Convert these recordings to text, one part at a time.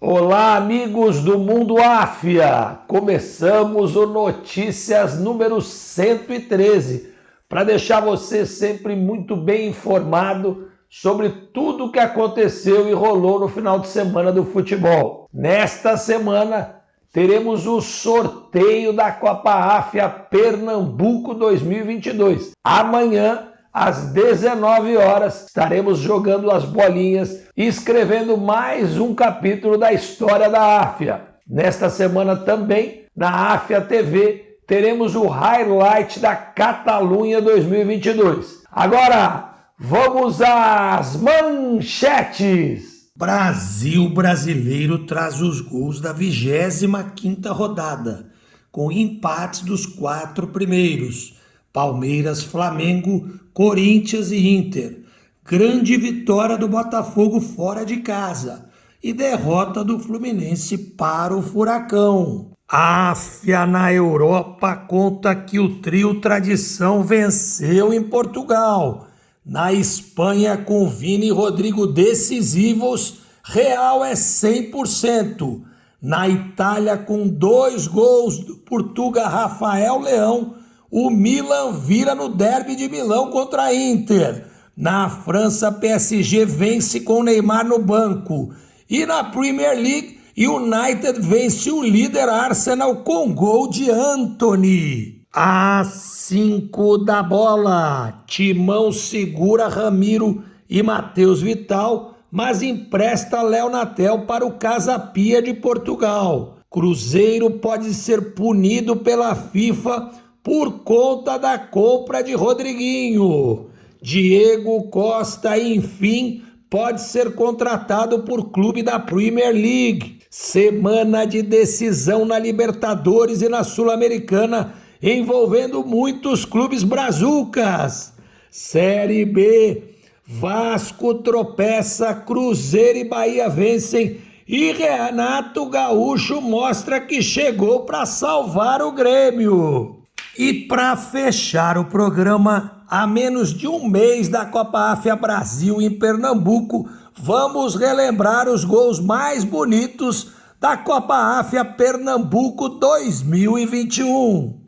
Olá, amigos do Mundo Áfia! Começamos o Notícias número 113 para deixar você sempre muito bem informado sobre tudo o que aconteceu e rolou no final de semana do futebol. Nesta semana teremos o sorteio da Copa Áfia Pernambuco 2022. Amanhã, às 19 horas, estaremos jogando as bolinhas e escrevendo mais um capítulo da história da Áfia. Nesta semana também, na Áfia TV, teremos o highlight da Catalunha 2022. Agora, vamos às manchetes! Brasil brasileiro traz os gols da 25ª rodada, com empates dos 4 primeiros. Palmeiras, Flamengo, Corinthians e Inter. Grande vitória do Botafogo fora de casa e derrota do Fluminense para o Furacão. A Áfia na Europa conta que o trio Tradição venceu em Portugal. Na Espanha, com Vini e Rodrigo decisivos, Real é 100%. Na Itália, com 2 gols do Portuga Rafael Leão, o Milan vira no derby de Milão contra a Inter. Na França, PSG vence com Neymar no banco. E na Premier League, United vence o líder Arsenal com gol de Antony. Às 5 da bola, Timão segura Ramiro e Matheus Vital, mas empresta Léo Natel para o Casa Pia de Portugal. Cruzeiro pode ser punido pela FIFA por conta da compra de Rodriguinho. Diego Costa, enfim, pode ser contratado por clube da Premier League. Semana de decisão na Libertadores e na Sul-Americana, envolvendo muitos clubes brazucas. Série B, Vasco tropeça, Cruzeiro e Bahia vencem e Renato Gaúcho mostra que chegou para salvar o Grêmio. E para fechar o programa, a menos de um mês da Copa Áfia Brasil em Pernambuco, vamos relembrar os gols mais bonitos da Copa Áfia Pernambuco 2021.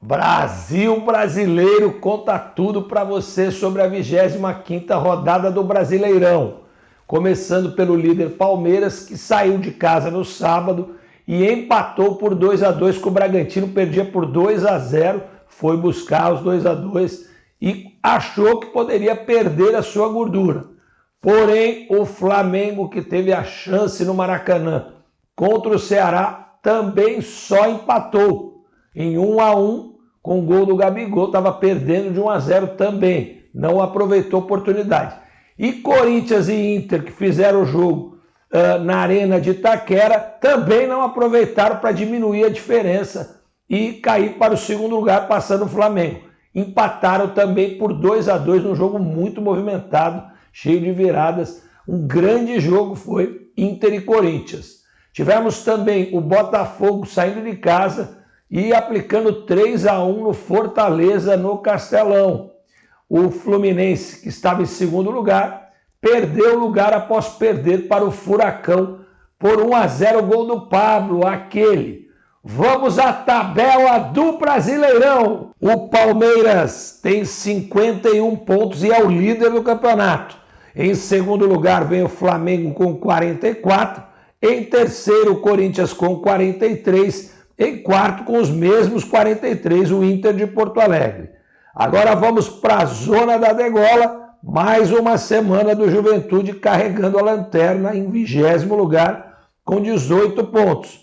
Brasil brasileiro conta tudo para você sobre a 25ª rodada do Brasileirão. Começando pelo líder Palmeiras, que saiu de casa no sábado e empatou por 2-2 com o Bragantino, perdia por 2-0, foi buscar os 2-2 e achou que poderia perder a sua gordura. Porém, o Flamengo, que teve a chance no Maracanã contra o Ceará, também só empatou em 1-1 com o gol do Gabigol, estava perdendo de 1-0 também, não aproveitou a oportunidade. E Corinthians e Inter, que fizeram o jogo na Arena de Itaquera, também não aproveitaram para diminuir a diferença e cair para o segundo lugar, passando o Flamengo. Empataram também por 2-2 num jogo muito movimentado, cheio de viradas. Um grande jogo foi Inter e Corinthians. Tivemos também o Botafogo saindo de casa e aplicando 3-1 no Fortaleza, no Castelão. O Fluminense, que estava em segundo lugar, perdeu o lugar após perder para o Furacão por 1-0, gol do Pablo, aquele. Vamos à tabela do Brasileirão. O Palmeiras tem 51 pontos e é o líder do campeonato. Em segundo lugar vem o Flamengo com 44. Em terceiro, o Corinthians com 43. Em quarto, com os mesmos 43, o Inter de Porto Alegre. Agora vamos para a zona da degola. Mais uma semana do Juventude carregando a lanterna em 20º lugar com 18 pontos.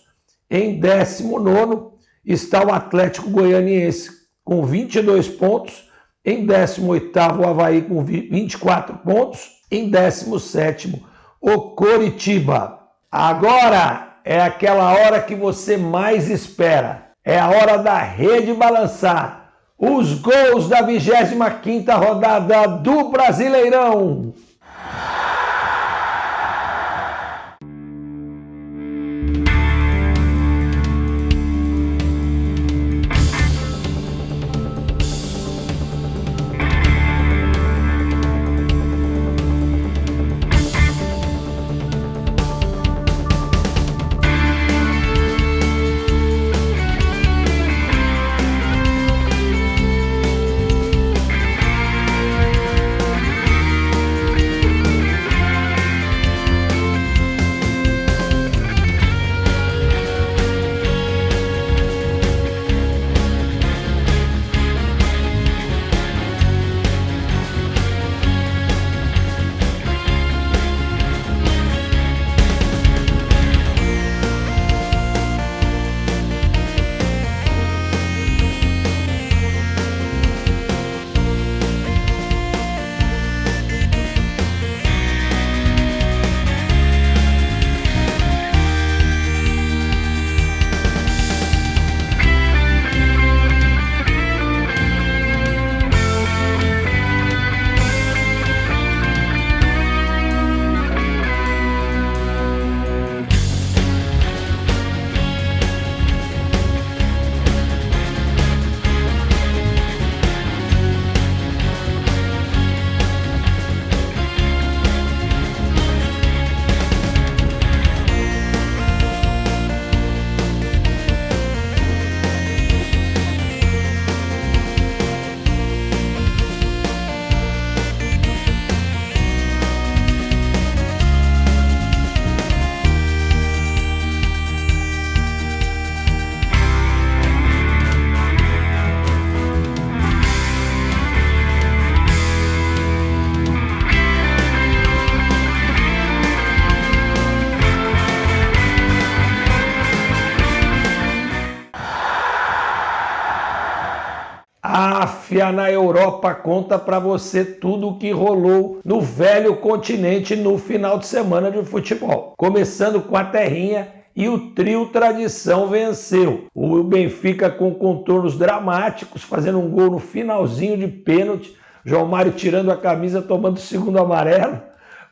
Em 19º está o Atlético Goianiense com 22 pontos. Em 18º o Avaí com 24 pontos. Em 17º o Coritiba. Agora é aquela hora que você mais espera. É a hora da rede balançar. Os gols da 25ª rodada do Brasileirão. A FIA na Europa conta para você tudo o que rolou no velho continente no final de semana de futebol. Começando com a terrinha e o trio tradição venceu. O Benfica com contornos dramáticos, fazendo um gol no finalzinho de pênalti. João Mário tirando a camisa, tomando o segundo amarelo.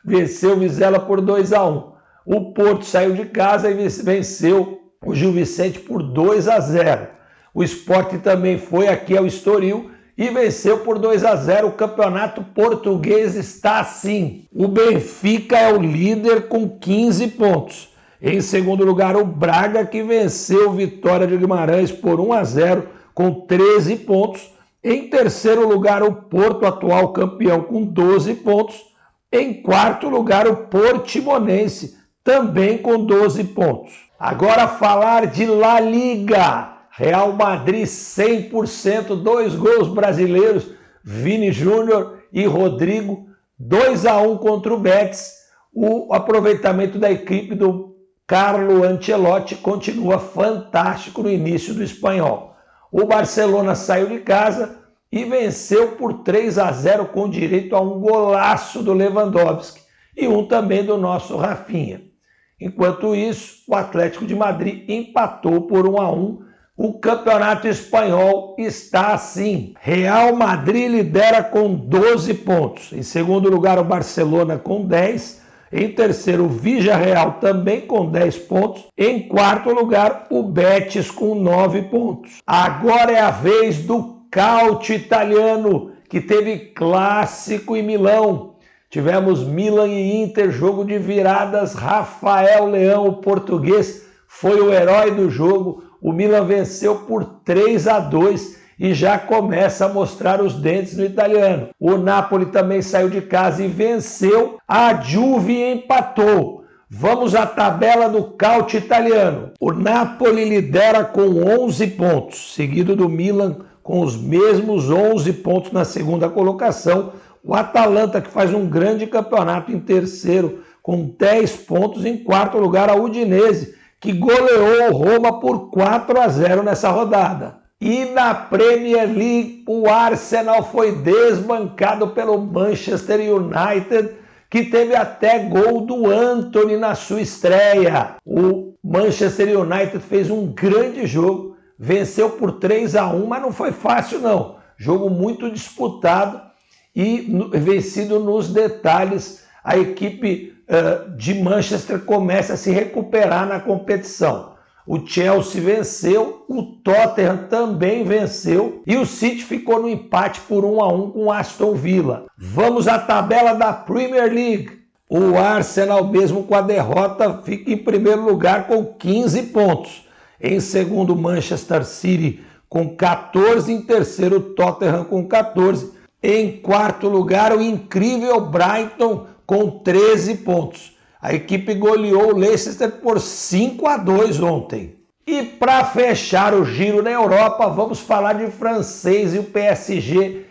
Venceu o Vizela por 2-1. O Porto saiu de casa e venceu o Gil Vicente por 2-0. O Sport também foi aqui ao Estoril e venceu por 2-0. O campeonato português está assim. O Benfica é o líder com 15 pontos. Em segundo lugar, o Braga, que venceu o Vitória de Guimarães por 1-0 com 13 pontos. Em terceiro lugar, o Porto, atual campeão, com 12 pontos. Em quarto lugar, o Portimonense, também com 12 pontos. Agora falar de La Liga. Real Madrid 100%, 2 gols brasileiros, Vini Júnior e Rodrigo, 2-1 contra o Betis. O aproveitamento da equipe do Carlo Ancelotti continua fantástico no início do espanhol. O Barcelona saiu de casa e venceu por 3-0 com direito a um golaço do Lewandowski e um também do nosso Rafinha. Enquanto isso, o Atlético de Madrid empatou por 1-1. O campeonato espanhol está assim. Real Madrid lidera com 12 pontos. Em segundo lugar, o Barcelona com 10. Em terceiro, o Villarreal também com 10 pontos. Em quarto lugar, o Betis com 9 pontos. Agora é a vez do Calcio italiano, que teve clássico em Milão. Tivemos Milan e Inter, jogo de viradas. Rafael Leão, o português, foi o herói do jogo. O Milan venceu por 3-2 e já começa a mostrar os dentes no italiano. O Napoli também saiu de casa e venceu. A Juve empatou. Vamos à tabela do Calcio italiano. O Napoli lidera com 11 pontos, seguido do Milan com os mesmos 11 pontos na segunda colocação. O Atalanta, que faz um grande campeonato, em terceiro com 10 pontos. Em quarto lugar, a Udinese, que goleou o Roma por 4-0 nessa rodada. E na Premier League, o Arsenal foi desbancado pelo Manchester United, que teve até gol do Antony na sua estreia. O Manchester United fez um grande jogo, venceu por 3-1, mas não foi fácil não. Jogo muito disputado e vencido nos detalhes. A equipe de Manchester começa a se recuperar na competição. O Chelsea venceu, o Tottenham também venceu e o City ficou no empate por 1-1 com o Aston Villa. Vamos à tabela da Premier League. O Arsenal, mesmo com a derrota, fica em primeiro lugar com 15 pontos. Em segundo, Manchester City com 14. Em terceiro, Tottenham com 14. Em quarto lugar, o incrível Brighton com 13 pontos. A equipe goleou o Leicester por 5-2 ontem. E para fechar o giro na Europa, vamos falar de francês. E o PSG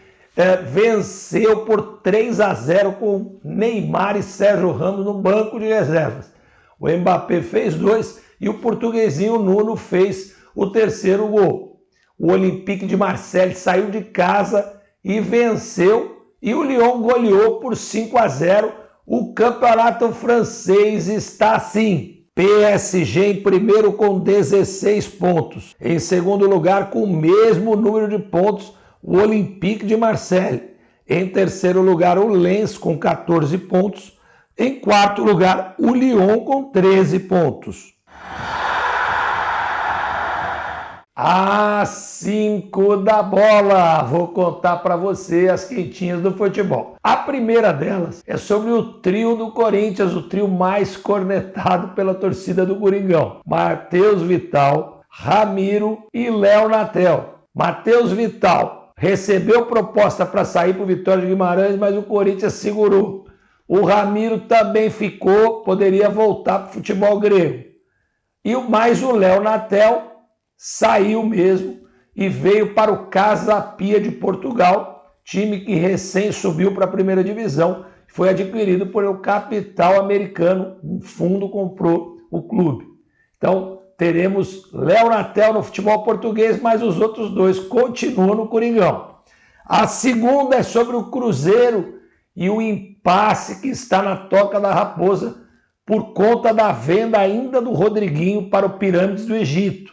venceu por 3-0 com Neymar e Sérgio Ramos no banco de reservas. O Mbappé fez 2 e o portuguesinho Nuno fez o terceiro gol. O Olympique de Marseille saiu de casa e venceu. E o Lyon goleou por 5-0. O campeonato francês está assim. PSG em primeiro com 16 pontos. Em segundo lugar, com o mesmo número de pontos, o Olympique de Marseille. Em terceiro lugar, o Lens com 14 pontos. Em quarto lugar, o Lyon com 13 pontos. Às 5 da bola, vou contar para você as quentinhas do futebol. A primeira delas é sobre o trio do Corinthians, o trio mais cornetado pela torcida do Coringão. Matheus Vital, Ramiro e Léo Natel. Matheus Vital recebeu proposta para sair para o Vitória de Guimarães, mas o Corinthians segurou. O Ramiro também ficou, poderia voltar para o futebol grego. E mais o Léo Natel saiu mesmo e veio para o Casa Pia de Portugal, time que recém subiu para a primeira divisão, foi adquirido por o capital americano, um fundo comprou o clube. Então, teremos Léo Natel no futebol português, mas os outros dois continuam no Coringão. A segunda é sobre o Cruzeiro e o impasse que está na Toca da Raposa por conta da venda ainda do Rodriguinho para o Pirâmides do Egito.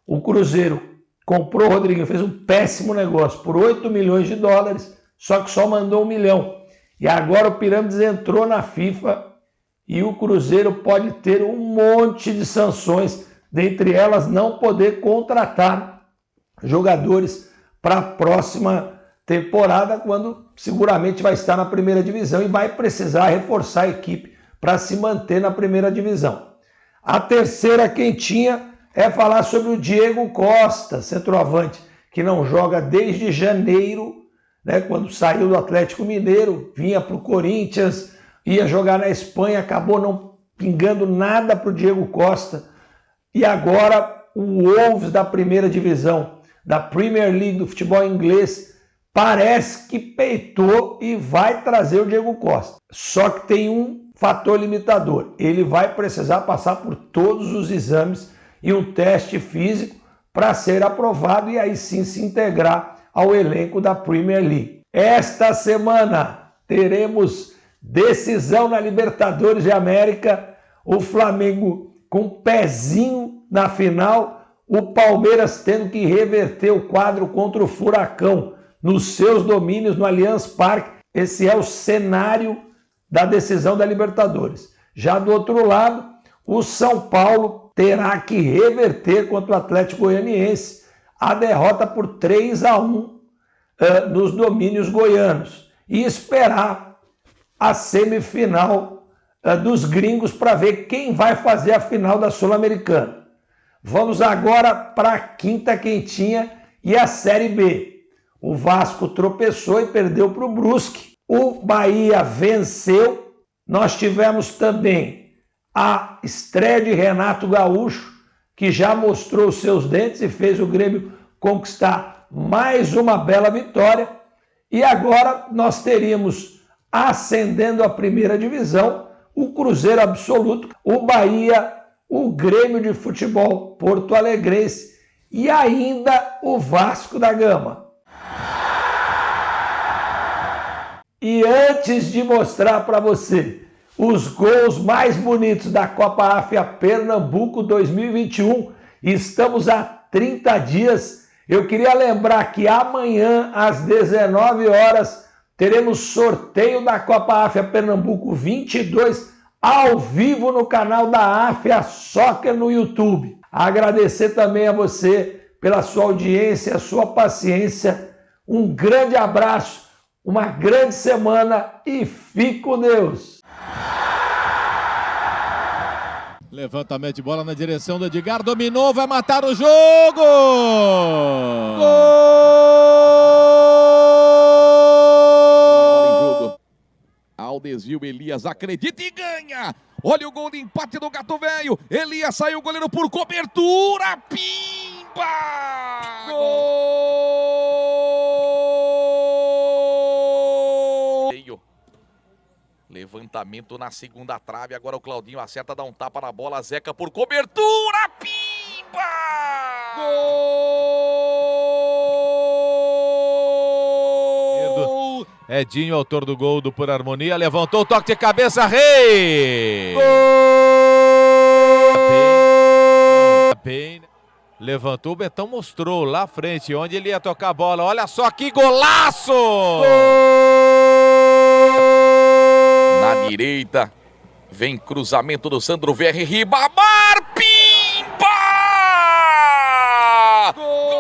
O Cruzeiro comprou o Rodriguinho, fez um péssimo negócio por 8 milhões de dólares, só que só mandou 1 milhão. E agora o Pirâmides entrou na FIFA e o Cruzeiro pode ter um monte de sanções, dentre elas não poder contratar jogadores para a próxima temporada, quando seguramente vai estar na primeira divisão e vai precisar reforçar a equipe para se manter na primeira divisão. A terceira quentinha é falar sobre o Diego Costa, centroavante, que não joga desde janeiro, né, quando saiu do Atlético Mineiro, vinha para o Corinthians, ia jogar na Espanha, acabou não pingando nada para o Diego Costa. E agora o Wolves da primeira divisão, da Premier League do futebol inglês, parece que peitou e vai trazer o Diego Costa. Só que tem um fator limitador. Ele vai precisar passar por todos os exames e um teste físico para ser aprovado e aí sim se integrar ao elenco da Premier League. Esta semana teremos decisão na Libertadores de América, o Flamengo com um pezinho na final, o Palmeiras tendo que reverter o quadro contra o Furacão nos seus domínios no Allianz Parque. Esse é o cenário da decisão da Libertadores. Já do outro lado, o São Paulo terá que reverter contra o Atlético Goianiense a derrota por 3-1 nos domínios goianos e esperar a semifinal dos gringos para ver quem vai fazer a final da Sul-Americana. Vamos agora para a quinta quentinha e a Série B. O Vasco tropeçou e perdeu para o Brusque. O Bahia venceu. Nós tivemos também a estreia de Renato Gaúcho, que já mostrou os seus dentes e fez o Grêmio conquistar mais uma bela vitória. E agora nós teríamos, ascendendo a primeira divisão, o Cruzeiro absoluto, o Bahia, o Grêmio de Futebol Porto Alegrense e ainda o Vasco da Gama. E antes de mostrar para você os gols mais bonitos da Copa África Pernambuco 2021, estamos há 30 dias. Eu queria lembrar que amanhã, às 19 horas, teremos sorteio da Copa África Pernambuco 22 ao vivo no canal da África Soccer no YouTube. Agradecer também a você pela sua audiência, a sua paciência. Um grande abraço, uma grande semana e fique com Deus. Levantamento de bola na direção do Edgar, dominou, vai matar o jogo! Gol! Ao desvio, Elias acredita e ganha! Olha o gol de empate do Gato Velho! Elias saiu, o goleiro por cobertura! Pimba! Gol! Levantamento na segunda trave, agora o Claudinho acerta, dá um tapa na bola, Zeca por cobertura, pimba! Gol! Edinho, autor do gol do Por Harmonia, levantou o toque de cabeça, Rei! Gol! Bem, levantou, o Betão mostrou lá à frente onde ele ia tocar a bola, olha só que golaço! Gol! Na direita, vem cruzamento do Sandro Verri, Ribamar, pimba! Gol!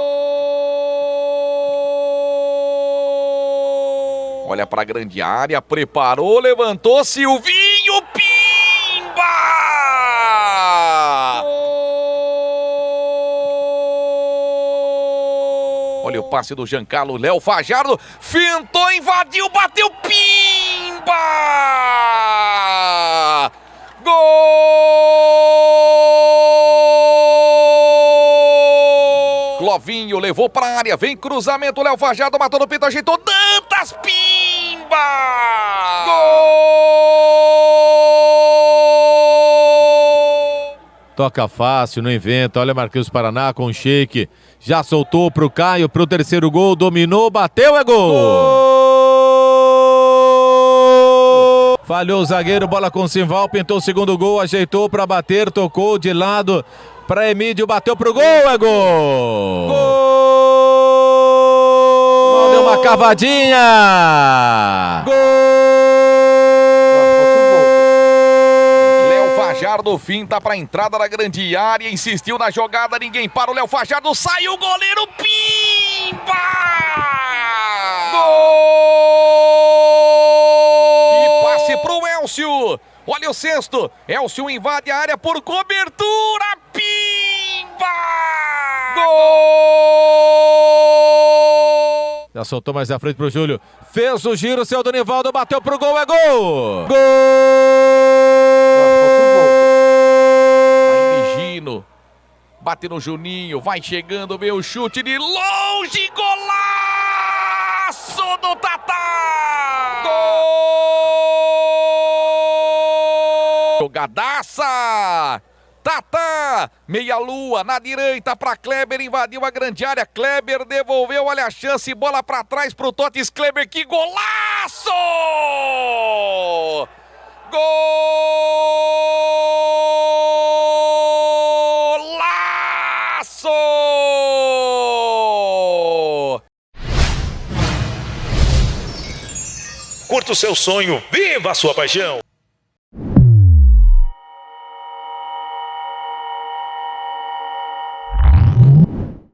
Olha para a grande área, preparou, levantou, Silvinho, pimba! Gol! Olha o passe do Giancarlo, Léo Fajardo, fintou, invadiu, bateu, pimba! Gol! Clovinho levou para a área, vem cruzamento, Léo Fajardo matou no peito, ajeitou, Dantas, pimba! Gol! Toca fácil, não inventa. Olha Marquinhos Paraná com o Sheik. Já soltou pro Caio, pro terceiro gol. Dominou, bateu, é gol! Falhou o zagueiro, bola com o Simval. Pintou o segundo gol, ajeitou para bater. Tocou de lado para Emílio. Bateu pro gol, é gol! Gol! Deu uma cavadinha! Gol! Fajardo finta para a entrada da grande área, insistiu na jogada, ninguém para o Léo Fajardo, saiu o goleiro, pimba! Gol! E passe para o Elcio, olha o sexto, Elcio invade a área por cobertura, pimba! Gol! Já soltou mais à frente pro Júlio, fez o giro, seu Donivaldo, bateu pro gol, é gol! Gol! Bate no Juninho, vai chegando, meu chute de longe, golaço do Tatá! Gol! Jogadaça! Tatá, meia-lua, na direita para Kleber, invadiu a grande área, Kleber devolveu, olha a chance, bola para trás pro Totis, Kleber, que golaço! Curta o seu sonho, viva a sua paixão!